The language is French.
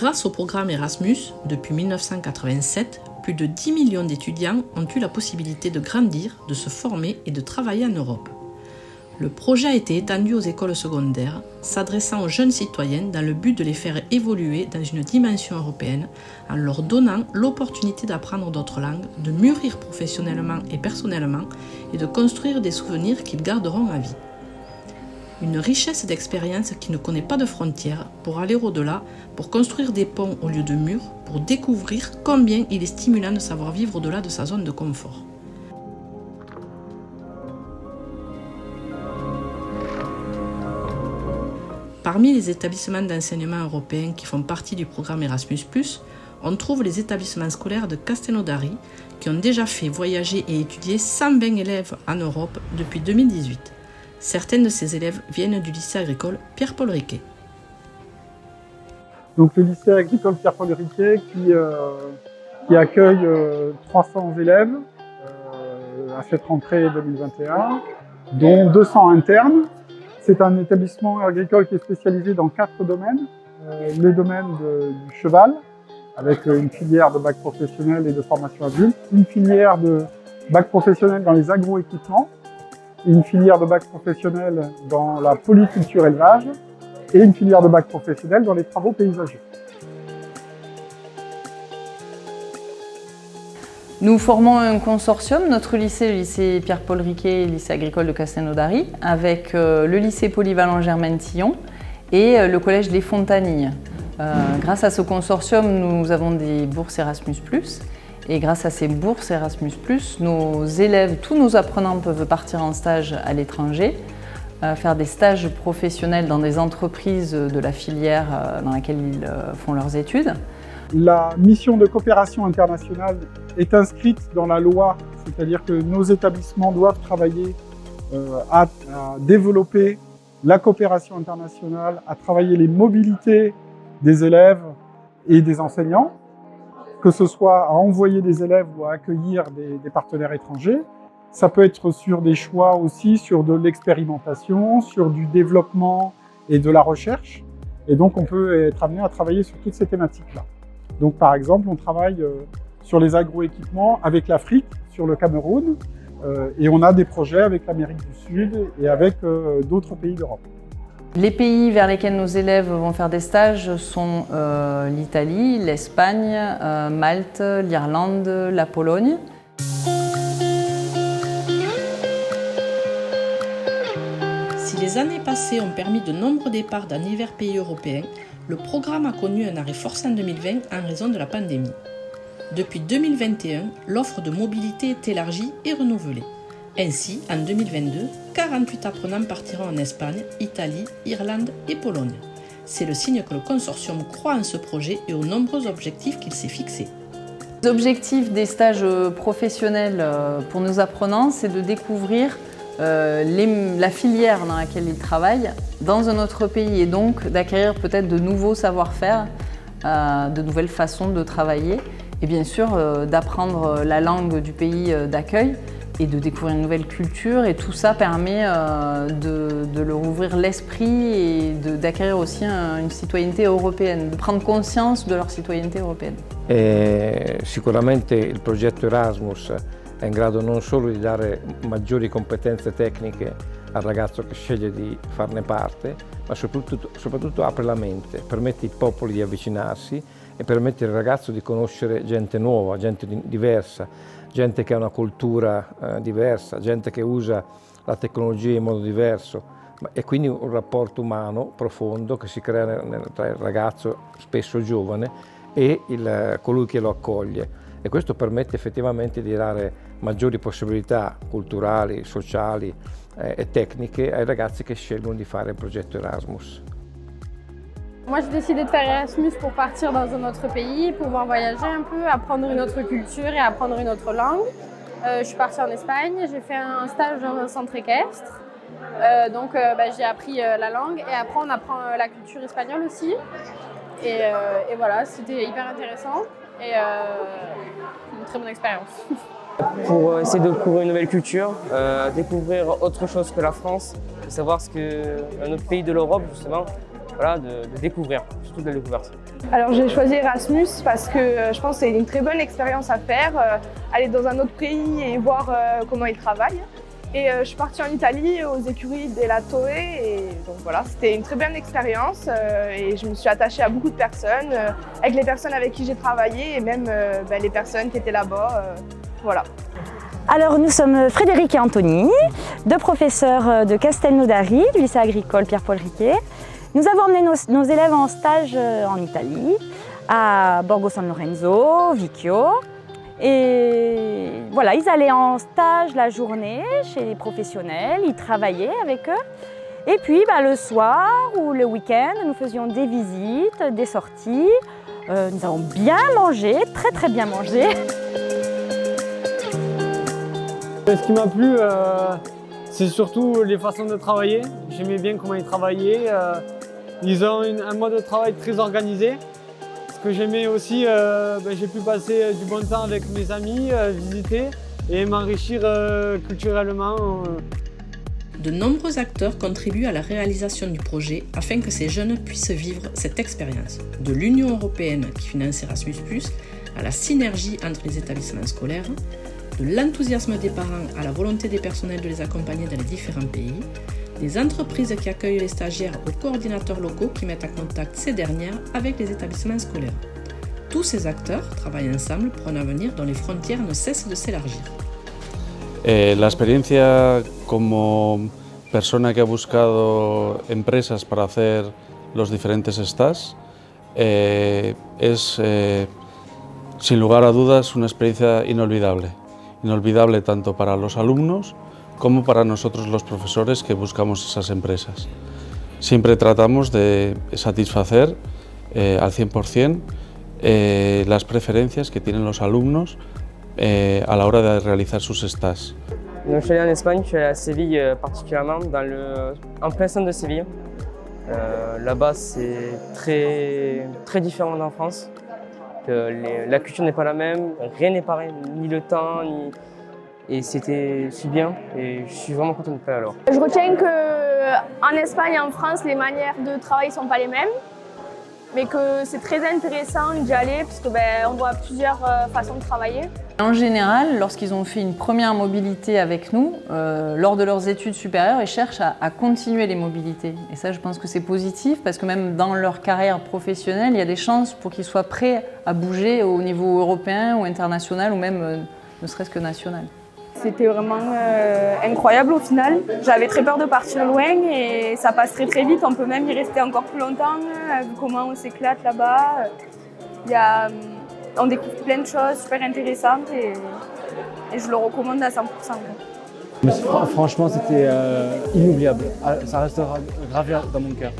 Grâce au programme Erasmus, depuis 1987, plus de 10 millions d'étudiants ont eu la possibilité de grandir, de se former et de travailler en Europe. Le projet a été étendu aux écoles secondaires, s'adressant aux jeunes citoyens dans le but de les faire évoluer dans une dimension européenne en leur donnant l'opportunité d'apprendre d'autres langues, de mûrir professionnellement et personnellement et de construire des souvenirs qu'ils garderont à vie. Une richesse d'expérience qui ne connaît pas de frontières pour aller au-delà, pour construire des ponts au lieu de murs, pour découvrir combien il est stimulant de savoir vivre au-delà de sa zone de confort. Parmi les établissements d'enseignement européens qui font partie du programme Erasmus+, on trouve les établissements scolaires de Castelnaudary qui ont déjà fait voyager et étudier 120 élèves en Europe depuis 2018. Certains de ces élèves viennent du lycée agricole Pierre-Paul Riquet. Donc le lycée agricole Pierre-Paul Riquet qui accueille 300 élèves à cette rentrée 2021, dont 200 internes. C'est un établissement agricole qui est spécialisé dans 4 domaines. Le domaine du cheval, avec une filière de bac professionnel et de formation adulte, une filière de bac professionnel dans les agroéquipements, une filière de bac professionnel dans la polyculture élevage et une filière de bac professionnel dans les travaux paysagers. Nous formons un consortium, notre lycée, le lycée Pierre-Paul Riquet et le lycée agricole de Castelnaudary, avec le lycée polyvalent Germaine-Tillon et le collège des Fontanilles. Grâce à ce consortium, nous avons des bourses Erasmus+. Et grâce à ces bourses Erasmus+, nos élèves, tous nos apprenants peuvent partir en stage à l'étranger, faire des stages professionnels dans des entreprises de la filière dans laquelle ils font leurs études. La mission de coopération internationale est inscrite dans la loi, c'est-à-dire que nos établissements doivent travailler à développer la coopération internationale, à travailler les mobilités des élèves et des enseignants, que ce soit à envoyer des élèves ou à accueillir des partenaires étrangers. Ça peut être sur des choix aussi, sur de l'expérimentation, sur du développement et de la recherche. Et donc on peut être amené à travailler sur toutes ces thématiques-là. Donc par exemple, on travaille sur les agroéquipements avec l'Afrique, sur le Cameroun, et on a des projets avec l'Amérique du Sud et avec d'autres pays d'Europe. Les pays vers lesquels nos élèves vont faire des stages sont l'Italie, l'Espagne, Malte, l'Irlande, la Pologne. Si les années passées ont permis de nombreux départs dans divers pays européens, le programme a connu un arrêt forcé en 2020 en raison de la pandémie. Depuis 2021, l'offre de mobilité est élargie et renouvelée. Ainsi, en 2022, 48 apprenants partiront en Espagne, Italie, Irlande et Pologne. C'est le signe que le consortium croit en ce projet et aux nombreux objectifs qu'il s'est fixés. Les objectifs des stages professionnels pour nos apprenants, c'est de découvrir la filière dans laquelle ils travaillent dans un autre pays et donc d'acquérir peut-être de nouveaux savoir-faire, de nouvelles façons de travailler et bien sûr d'apprendre la langue du pays d'accueil et de découvrir une nouvelle culture, et tout ça permet de leur ouvrir l'esprit et d'acquérir aussi une citoyenneté européenne, de prendre conscience de leur citoyenneté européenne. Sicuramente il progetto Erasmus è in grado non solo di dare maggiori competenze tecniche al ragazzo che sceglie di farne parte, ma soprattutto apre la mente, permette ai popoli di avvicinarsi e permette al ragazzo di conoscere gente nuova, gente diversa, gente che ha una cultura diversa, gente che usa la tecnologia in modo diverso, e quindi un rapporto umano profondo che si crea tra il ragazzo, spesso giovane, e colui che lo accoglie. E questo permette effettivamente di dare maggiori possibilità culturali, sociali e tecniche ai ragazzi che scelgono di fare il progetto Erasmus. Moi, j'ai décidé de faire Erasmus pour partir dans un autre pays, pouvoir voyager un peu, apprendre une autre culture et apprendre une autre langue. Je suis partie en Espagne, j'ai fait un stage dans un centre équestre. J'ai appris la langue et après on apprend la culture espagnole aussi. Et voilà, c'était hyper intéressant et une très bonne expérience. Pour essayer de découvrir une nouvelle culture, découvrir autre chose que la France, savoir ce qu'un autre pays de l'Europe justement voilà, de découvrir, surtout de la découverte. Alors j'ai choisi Erasmus parce que je pense que c'est une très bonne expérience à faire, aller dans un autre pays et voir comment ils travaillent. Et je suis partie en Italie aux écuries della Toe et donc voilà, c'était une très bonne expérience et je me suis attachée à beaucoup de personnes, avec les personnes avec qui j'ai travaillé et même les personnes qui étaient là-bas, voilà. Alors nous sommes Frédéric et Anthony, deux professeurs de Castelnaudary, du lycée agricole Pierre-Paul Riquet. Nous avons emmené nos élèves en stage en Italie, à Borgo San Lorenzo, Vicchio. Et voilà, ils allaient en stage la journée chez les professionnels, ils travaillaient avec eux. Et puis le soir ou le week-end, nous faisions des visites, des sorties. Nous avons bien mangé, très très bien mangé. Ce qui m'a plu, c'est surtout les façons de travailler. J'aimais bien comment ils travaillaient. Ils ont un mode de travail très organisé. Ce que j'aimais aussi, j'ai pu passer du bon temps avec mes amis, visiter et m'enrichir culturellement. De nombreux acteurs contribuent à la réalisation du projet afin que ces jeunes puissent vivre cette expérience. De l'Union européenne qui finance Erasmus+, à la synergie entre les établissements scolaires, de l'enthousiasme des parents à la volonté des personnels de les accompagner dans les différents pays, des entreprises qui accueillent les stagiaires aux coordinateurs locaux qui mettent en contact ces dernières avec les établissements scolaires. Tous ces acteurs travaillent ensemble pour un avenir dont les frontières ne cessent de s'élargir. La experiencia como persona que ha buscado empresas para hacer los diferentes stages es sin lugar a dudas una experiencia inolvidable. Inolvidable tanto para los alumnos como para nosotros los profesores que buscamos esas empresas. Siempre tratamos de satisfacer al 100% las preferencias que tienen los alumnos a la hora de realizar sus stages. Donc, je suis allé en Espagne, je suis allé à Séville particulièrement, en plein centre de Séville. Là-bas, c'est très différent d'en France. La culture n'est pas la même, rien n'est pareil, ni le temps, et c'était si bien, et je suis vraiment content de faire alors. Je retiens qu'en Espagne et en France, les manières de travail ne sont pas les mêmes, mais que c'est très intéressant d'y aller parce qu'on voit plusieurs façons de travailler. En général, lorsqu'ils ont fait une première mobilité avec nous, lors de leurs études supérieures, ils cherchent à continuer les mobilités. Et ça, je pense que c'est positif parce que même dans leur carrière professionnelle, il y a des chances pour qu'ils soient prêts à bouger au niveau européen ou international ou même ne serait-ce que national. C'était vraiment incroyable au final. J'avais très peur de partir loin et ça passe très très vite. On peut même y rester encore plus longtemps, vu comment on s'éclate là-bas. On découvre plein de choses super intéressantes et je le recommande à 100%. Mais franchement, c'était inoubliable. Ça restera gravé dans mon cœur.